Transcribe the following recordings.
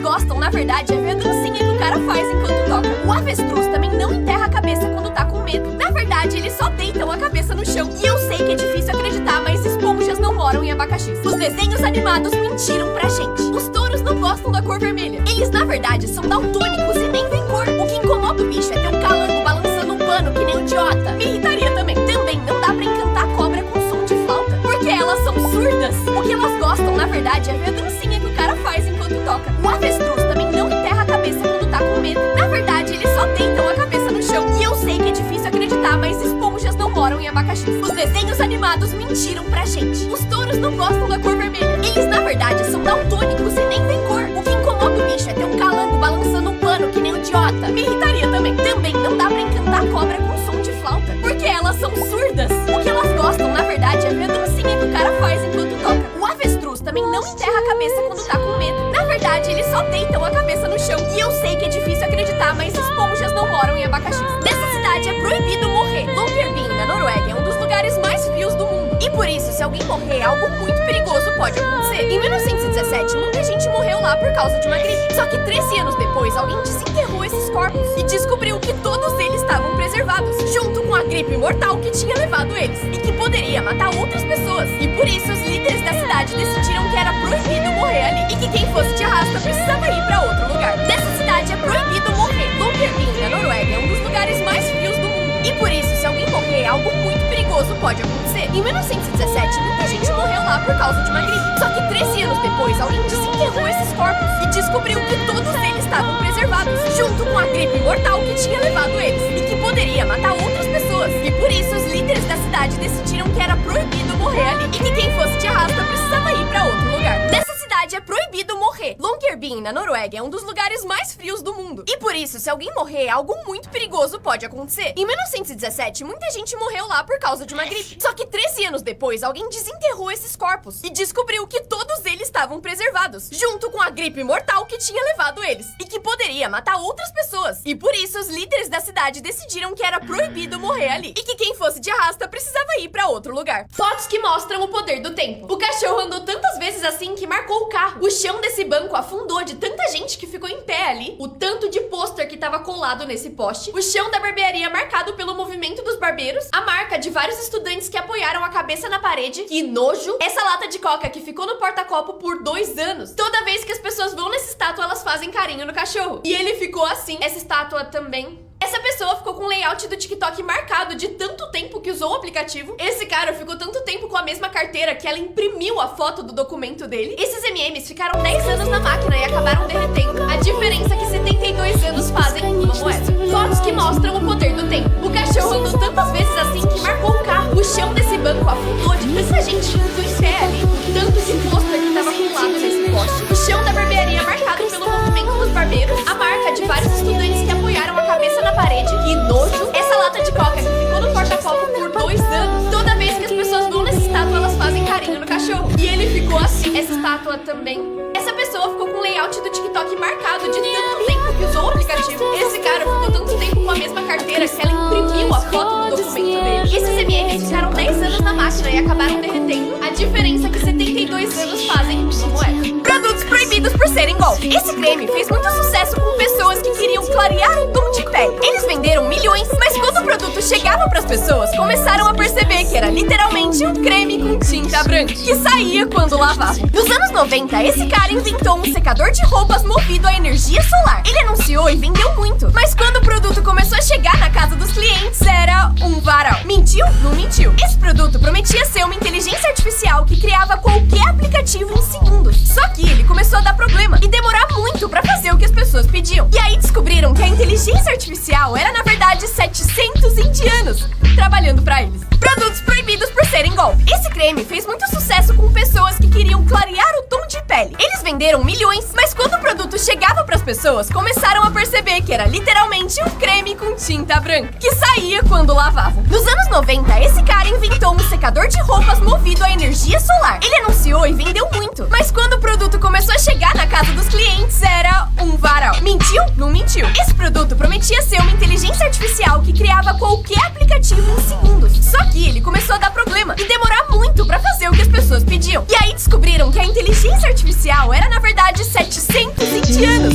gostam, na verdade, é ver a dancinha que o cara faz enquanto toca. O avestruz também não enterra a cabeça quando tá com medo. Na verdade, eles só deitam a cabeça no chão. E eu sei que é difícil acreditar, mas esponjas não moram em abacaxis. Os desenhos animados mentiram pra gente. Os touros não gostam da cor vermelha. Eles, na verdade, são daltônicos e nem veem cor. O que incomoda o bicho é ter um calango balançando um pano que nem um idiota. Me irritaria também. Também não dá pra encantar a cobra com som de flauta, porque elas são surdas. O que elas gostam, na verdade, é ver a dancinha que o cara faz enquanto toca. O avestruz também não enterra a cabeça quando tá com medo. Na verdade, eles só deitam a cabeça no chão. E eu sei que é difícil acreditar, mas esponjas não moram em abacaxis. Os desenhos animados mentiram pra gente. Os touros não gostam da cor vermelha. Eles, na verdade, são daltônicos e nem veem cor. O que incomoda o bicho é ter um calango balançando um pano que nem um idiota. Me irritaria também. Também não dá pra encantar a cobra com som de flauta, porque elas são surdas. O que elas gostam, na verdade, é ver a dancinha que o cara faz enquanto toca. O avestruz também não enterra a cabeça quando tá com medo. Na verdade, eles só deitam a cabeça no chão. E eu sei que é difícil acreditar, mas esponjas não moram em abacaxis. Nessa cidade é proibido morrer. Longyearbyen, na Noruega, é um dos lugares mais frios do mundo. E por isso, se alguém morrer, algo muito perigoso pode acontecer. Em 1917, muita gente morreu lá por causa de uma gripe. Só que 13 anos depois, alguém desenterrou esses corpos e descobriu que todos eles estavam preservados, junto com a gripe mortal que tinha levado eles e que poderia matar outras pessoas. E por isso, os líderes da cidade decidiram que era proibido morrer ali e que quem fosse de arrasta precisava ir pra outro lugar. Nessa cidade é proibido morrer. Longyearbyen, na Noruega, é um dos lugares mais frios do mundo. E por isso, se alguém morrer, algo muito perigoso pode acontecer. Em 1917, muita gente morreu lá por causa de uma gripe. Só que 13 anos depois, alguém desenterrou esses corpos e descobriu que todos eles estavam preservados, junto com a gripe mortal que tinha levado eles e que poderia matar outras pessoas. E por isso, os líderes da cidade decidiram que era proibido morrer ali e que quem fosse de arrasta precisava ir pra outro lugar. Nessa cidade é proibido morrer. Longyearbyen, na Noruega, é um dos lugares mais frios do mundo. E por isso, se alguém morrer, algo muito perigoso pode acontecer. Em 1917, muita gente morreu lá por causa de uma gripe. Só que 13 anos depois, alguém desenterrou esses corpos e descobriu que todos eles estavam preservados, junto com a gripe mortal que tinha levado eles e que poderia matar outras pessoas. E por isso, os líderes da cidade decidiram que era proibido morrer ali e que quem fosse de arrasta precisava ir pra outro lugar. Fotos que mostram o poder do tempo. O cachorro andou tantas vezes assim que marcou o carro. O chão desse banco afundou de tanta gente que ficou em pé ali. O tanto de pôster que tava colado nesse poste. O chão da barbearia marcado pelo movimento dos barbeiros. A marca de vários estudantes que apoiaram a cabeça na parede. Que nojo! Essa lata de coca que ficou no porta-copo por 2 anos. Toda vez que as pessoas vão nessa estátua, elas fazem carinho no cachorro. E ele ficou assim. Essa estátua também. Essa pessoa ficou com o layout do TikTok marcado de tanto tempo que usou o aplicativo. Esse cara ficou tanto tempo com a mesma carteira que ela imprimiu a foto do documento dele. Esses MMs ficaram 10 anos na máquina e acabaram derretendo. A diferença é que 72 anos fazem uma moeda. Fotos que mostram o poder do tempo. O cachorro andou tantas vezes assim que marcou o carro. O chão desse banco afundou de tanta gente que ficou em pé ali. O tanto de pôster que tava colado nesse poste. O chão da barbearia marcado pelo movimento dos barbeiros. A marca de vários estudantes que apoiaram a cabeça na parede. Que nojo! Essa lata de coca que ficou no porta-copo por 2 anos. Toda vez que as pessoas vão nessa estátua, elas fazem carinho no cachorro. E ele ficou assim. Essa estátua também. Essa pessoa ficou com o layout do TikTok marcado de tanto tempo que usou o aplicativo. Esse cara ficou tanto tempo com a mesma carteira que ela imprimiu a foto do documento dele. Esses MMs ficaram 10 anos na máquina e acabaram derretendo. A diferença é que 72 anos fazem uma moeda. Produtos proibidos por serem golpe. Esse creme fez muito sucesso com pessoas que queriam clarear o tom de pele. Eles venderam milhões, mas quando o produto chegava pras pessoas, começaram a perceber que era literalmente um creme com tinta branca, que saía quando lavava. Nos anos 90, esse cara inventou um secador de roupas movido a energia solar. Ele anunciou e vendeu muito, mas quando o produto começou a chegar na casa dos clientes, era um varal. Mentiu? Não mentiu. Esse produto prometia ser uma inteligência artificial que criava qualquer aplicativo em segundos. Só que ele começou a dar problema e demorar muito pra fazer o que as pessoas pediam. E aí descobriram que a inteligência artificial era, na verdade, 700 indianos trabalhando pra eles. Produtos proibidos por serem golpe. Esse creme fez muito sucesso com pessoas que queriam clarear o tom de pele. Eles venderam milhões, mas quando o produto chegava pras pessoas, começaram a perceber que era literalmente um creme com tinta branca, que saía quando lavavam. Nos anos 90, esse cara inventou um secador de roupas movido a energia solar. Ele anunciou e vendeu muito, mas quando o produto começou a chegar na casa dos clientes, era um varal. Mentiu? Não mentiu. Esse produto prometia ser uma inteligência artificial que criava qualquer aplicativo em segundos. Só que ele começou a dar problema e demorar muito pra fazer o que as pessoas pediam. E aí descobriram que a inteligência artificial era, na verdade, 700 indianos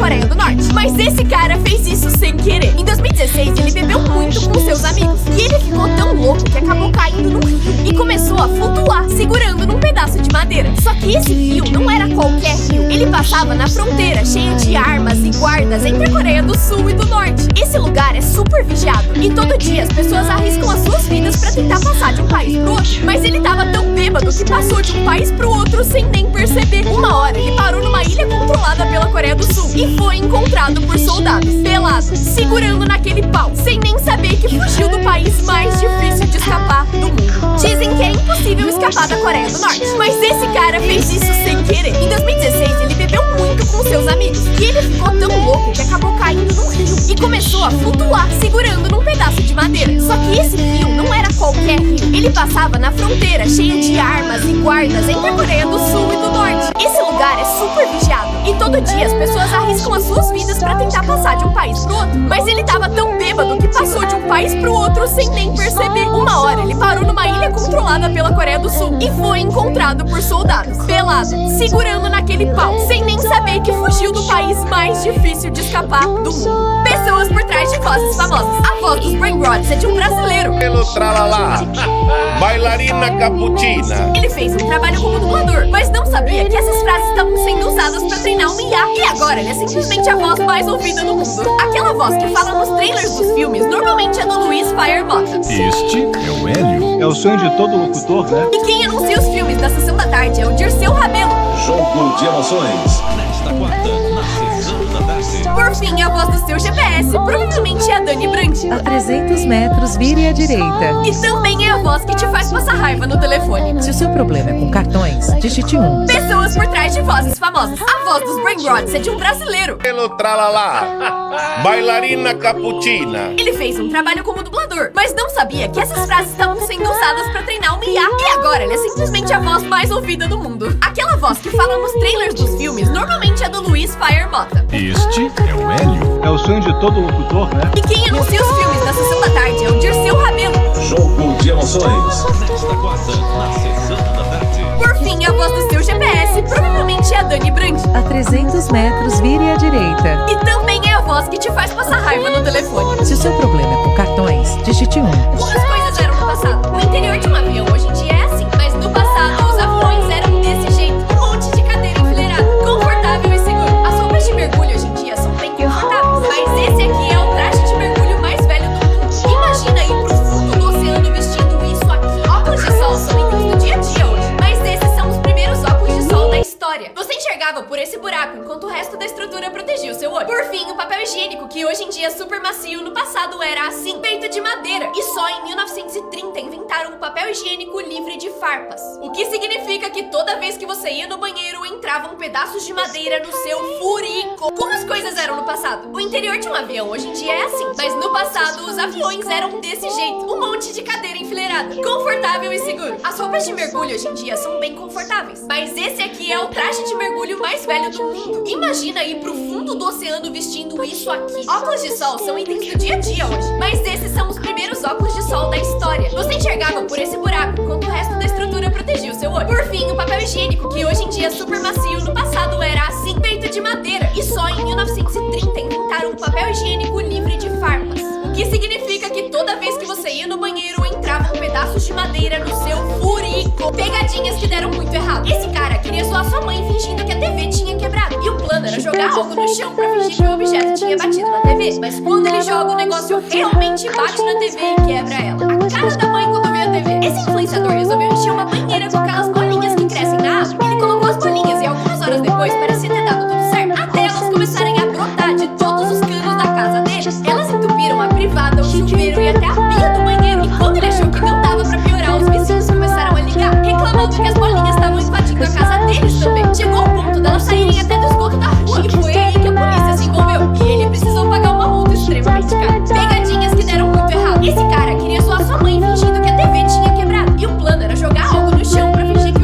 Coreia do Norte. Mas esse cara fez isso sem querer. Em 2016, ele bebeu muito com seus amigos. E ele ficou tão louco que acabou caindo no rio e começou a flutuar, segurando num pedaço de madeira. Só que esse rio não era qualquer rio. Ele passava na fronteira, cheio de armas e guardas entre a Coreia do Sul e do Norte. Esse lugar é super vigiado e todo dia as pessoas arriscam as suas vidas pra tentar passar de um país pro outro. Mas ele tava tão bêbado que passou de um país pro outro sem nem perceber. Uma hora ele parou numa ilha controlada pela Coreia do Sul e foi encontrado por soldados, pelado, segurando naquele pau, sem nem saber que fugiu do país mais difícil de escapar do mundo. Dizem que é impossível escapar da Coreia do Norte, mas esse cara fez isso sem querer. Em 2016 ele bebeu muito com seus amigos e ele ficou tão louco que acabou caindo no rio e começou a flutuar, segurando num pedaço de madeira. Só que esse rio não era qualquer rio. Ele passava na fronteira, cheio de armas e guardas entre a Coreia do Sul e do Norte. Esse lugar é super vigiado e todo dia as pessoas arriscam as suas vidas pra tentar passar de um país pro outro. Mas ele tava tão bêbado que passou de um país pro outro sem nem perceber. Uma hora ele parou numa ilha controlada pela Coreia do Sul e foi encontrado por soldados, pelado, segurando naquele pau, sem nem saber que fugiu do país mais difícil de escapar do mundo. Pessoas por trás de vozes famosas. A voz dos Brain Rods é de um brasileiro. Pelo tralalá, bailarina caputina. Ele fez um trabalho como dublador, mas não sabia que essas frases estavam sendo usadas pra treinar um IA. E agora ele é simplesmente a voz mais ouvida no mundo. Aquela voz que fala nos trailers dos filmes normalmente é do Luiz Fire Mota. Este é o Hélio. É o sonho de todo locutor, né? E quem anuncia os filmes da Sessão da Tarde é o Dirceu Rabelo. Jogo de emoções. Nesta quarta, na sessão da tarde. Por fim, a voz do seu GPS provavelmente é a Dani Brandt. A 300 metros, vire à direita. E também é a voz que te faz passar raiva no telefone. Se o seu problema é com cartões, digite 1. Pessoas por trás de vozes famosas. A voz dos Brain Rods é de um brasileiro. Pelo tralalá, bailarina caputina. Ele fez um trabalho como dublador, mas não sabia que essas frases estavam sendo usadas pra treinar um IA. E agora ele é simplesmente a voz mais ouvida do mundo. Aquela voz que fala nos trailers dos filmes normalmente é do Luiz Fire Mota. Este é o Hélio. É o sonho de todo locutor, né? E quem anuncia os filmes da Sessão da Tarde é o Dirceu Rabelo. Jogo de emoções. Nesta quarta, na sessão da tarde. Por fim, a voz do seu GPS provavelmente é a Dani Brandt. A 300 metros, vire à direita. E também é a voz que te faz passar raiva no telefone. Se o seu problema é com cartões, digite 1. Como as coisas eram no passado? O interior de um avião hoje em dia é assim, mas no passado os aviões eram desse jeito. Um monte de cadeira enfileirada, confortável e seguro. As roupas de mergulho hoje em dia são bem confortáveis, mas esse aqui é o traje de mergulho mais velho do mundo. Imagina ir pro fundo do oceano vestindo isso aqui. Óculos de sol são itens do dia a dia hoje, mas esses são os primeiros óculos de sol da história. Você enxergava por esse buraco enquanto o resto da estrutura protegia o seu olho. Por fim, o papel higiênico, que hoje em dia é super macio, no passado era assim, feito de madeira. E só em 1930 inventaram o papel higiênico livre de farpas. O que significa que toda vez que você ia no banheiro, entravam pedaços de madeira no seu furico. Como as coisas eram no passado? O interior de um avião hoje em dia é assim, mas no passado os aviões eram desse jeito. Um monte de cadeira enfileirada, confortável e seguro. As roupas de mergulho hoje em dia são bem confortáveis, mas esse aqui é o traje de mergulho mais velho do mundo. Imagina ir pro fundo do oceano vestindo isso aqui. Óculos de sol são itens do dia a dia hoje, mas esses são os primeiros óculos de sol da história. Você enxergava por esse buraco enquanto o resto da estrutura protegia o seu olho. Por fim, o papel higiênico, que hoje em dia é super macio, no passado era assim, feito de madeira. E só em 1930 inventaram o papel higiênico livre de farpas. O que significa que toda vez que você ia no banheiro, entravam pedaços de madeira no seu furico. Pegadinhas que deram muito errado. Esse cara queria zoar sua mãe fingindo que a TV tinha quebrado. E o plano era jogar algo no chão pra fingir que o objeto tinha batido na TV. Mas quando ele joga, o negócio realmente bate na TV e quebra ela. A cara da mãe quando vê a TV. Esse influenciador resolveu encher uma banheira com aquelas bolinhas que crescem na água. Ele colocou as bolinhas e algumas horas depois parecia ter dado tudo certo. Até elas começarem a brotar de todos os canos da casa dele. Elas entupiram a privada, o chuveiro e até a pia do banheiro. E quando ele achou que não dava pra piorar, os vizinhos começaram a ligar, reclamando que as bolinhas estavam invadindo a casa deles também. Chegou ao ponto delas saírem até do esgoto da rua. E foi aí que a polícia se envolveu. E ele precisou pagar uma multa extremamente cara. Pegadinhas que deram muito errado. Esse cara queria zoar sua mãe fingindo que a TV tinha quebrado. E o plano era jogar algo no chão pra fingir que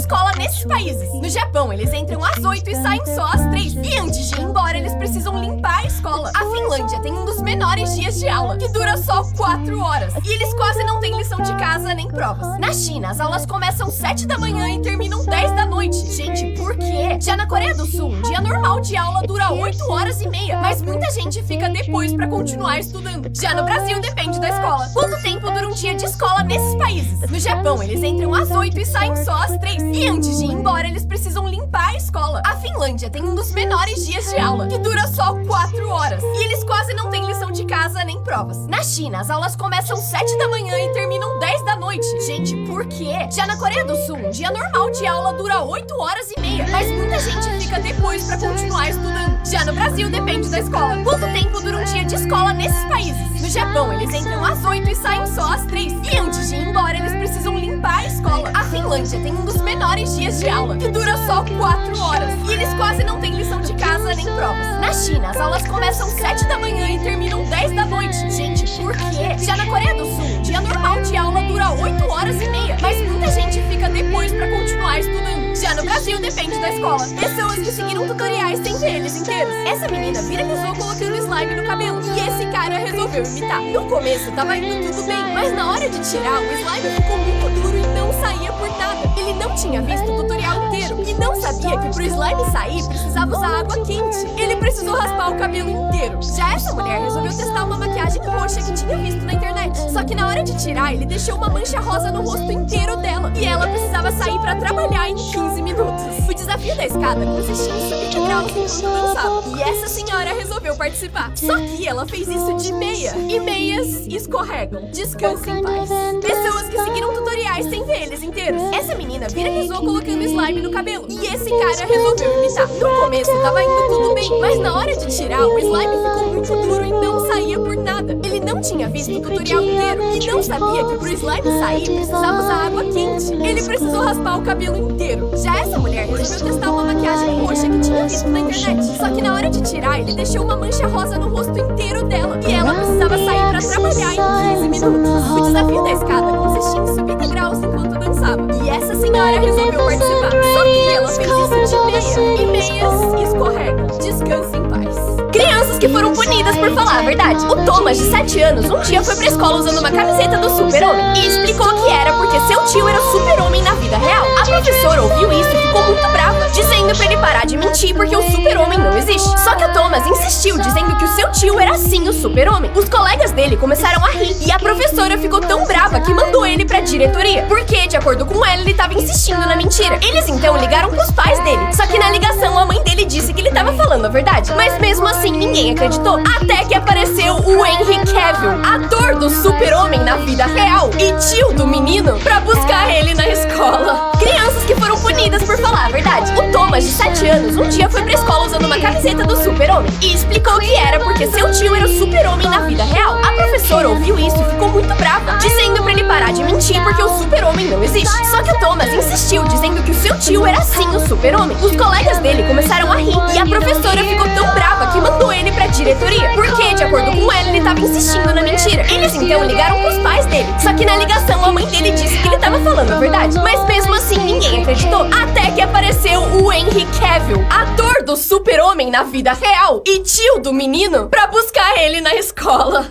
escola nesses países. No Japão, eles entram às 8 e saem só às 3. E antes de ir embora, eles precisam limpar a escola. A Finlândia tem um dos menores dias de aula, que dura só 4 horas. E eles quase não têm lição de casa nem provas. Na China, as aulas começam 7 da manhã e terminam 10 da noite. Gente, por quê? Já na Coreia do Sul, um dia normal de aula dura 8 horas e meia, mas muita gente fica depois pra continuar estudando. Já no Brasil, depende da escola. Quanto tempo dura um dia de escola nesses países? No Japão, eles entram às 8 e saem só às 3. E antes de ir embora, eles precisam limpar a escola. A Finlândia tem um dos menores dias de aula, que dura só 4 horas. E eles quase não têm lição de casa nem provas. Na China, as aulas começam 7 da manhã e terminam 10 da noite. Gente, por quê? Já na Coreia do Sul, um dia normal de aula dura 8 horas e meia, mas muita gente fica depois pra continuar estudando. Já no Brasil, depende da escola. Quanto tempo dura um dia de escola nesses países? No Japão, eles entram às 8 e saem só às 3. E antes de ir embora, eles precisam limpar a escola. A Finlândia tem um dos menores dias de aula, que dura só 4 horas. E eles quase não têm lição de casa nem provas. Na China, as aulas começam 7 da manhã e terminam 10 da noite. Gente, por quê? Já na Coreia do Sul, um dia normal de aula dura 8 horas e meia, mas muita gente fica depois pra continuar estudando. Já no Brasil, depende da escola. Pessoas que seguiram tutoriais sem ver eles inteiros. Essa menina viralizou colocando slime no cabelo, e esse cara resolveu imitar. No começo, tava indo tudo bem, mas na hora de tirar, o slime ficou muito duro e não saía por nada. Ele não tinha visto o tutorial inteiro e não sabia que pro slime sair, precisava usar água quente. Ele precisou raspar o cabelo inteiro. Já essa mulher resolveu testar uma maquiagem roxa que tinha visto na internet. Só que na hora de tirar, ele deixou uma mancha rosa no rosto inteiro dela. E ela precisava sair pra trabalhar em 15 minutos. O desafio da escada consistia em subir degraus enquanto dançava. E essa senhora resolveu participar. Só que ela fez isso de meia. E meias escorregam. Descanse em paz. Pessoas que seguiram tutoriais sem ver eles inteiros. Essa menina viralizou colocando slime no cabelo. E esse cara resolveu imitar. No começo tava indo tudo bem, mas na hora de tirar, o slime ficou muito duro e não saía por nada. Ele não tinha visto o tutorial inteiro e não sabia que pro slime sair, precisava usar água quente. Ele precisou raspar o cabelo inteiro. Já essa mulher resolveu testar uma maquiagem roxa que tinha visto na internet. Só que na hora de tirar, ele deixou uma mancha rosa no rosto inteiro dela. E ela precisava sair pra trabalhar em 15 minutos. O desafio da escada consistia em subir degraus enquanto dançava. E essa senhora resolveu participar. Só que ela fez isso de meia. E meias escorregam. Descanse em paz. Crianças que foram punidas por falar a verdade. O Thomas, de 7 anos, um dia foi pra escola usando uma camiseta do Super-Homem e explicou que era porque seu tio era o Super-Homem na vida real. A professora ouviu isso e ficou muito brava, dizendo pra ele parar de mentir porque o Super-Homem não existe. Só que o Thomas insistiu, dizendo que o seu tio era sim o Super-Homem. Os colegas dele começaram a rir e a professora ficou tão brava que mandou ele pra diretoria, porque, de acordo com ela, ele tava insistindo na mentira. Eles então ligaram pros pais dele, só que na ligação a mãe dele disse que ele tava falando a verdade. Mas mesmo assim ninguém acreditou, até que apareceu o Henry Cavill, ator do Super-Homem na vida real e tio do menino, pra buscar ele na escola. Crianças que foram punidas por falar a verdade. O Thomas, de 7 anos, um dia foi pra escola usando uma camiseta do Super-Homem e explicou que era porque seu tio era o Super-Homem na vida real. A professora ouviu isso e ficou muito brava, dizendo pra ele parar de mentir porque o Super-Homem não existe. Só que o Thomas insistiu, dizendo que o seu tio era sim o Super-Homem. Os colegas dele começaram a rir e a professora ficou tão brava que mandou ele pra diretoria, porque, de acordo com ela, ele tava insistindo na mentira. Eles então ligaram pros pais dele, só que na ligação a mãe dele disse que ele tava falando a verdade. Mas mesmo assim ninguém acreditou, até que apareceu o Henry Cavill, ator do Super-Homem na vida real e tio do menino, pra buscar ele na escola.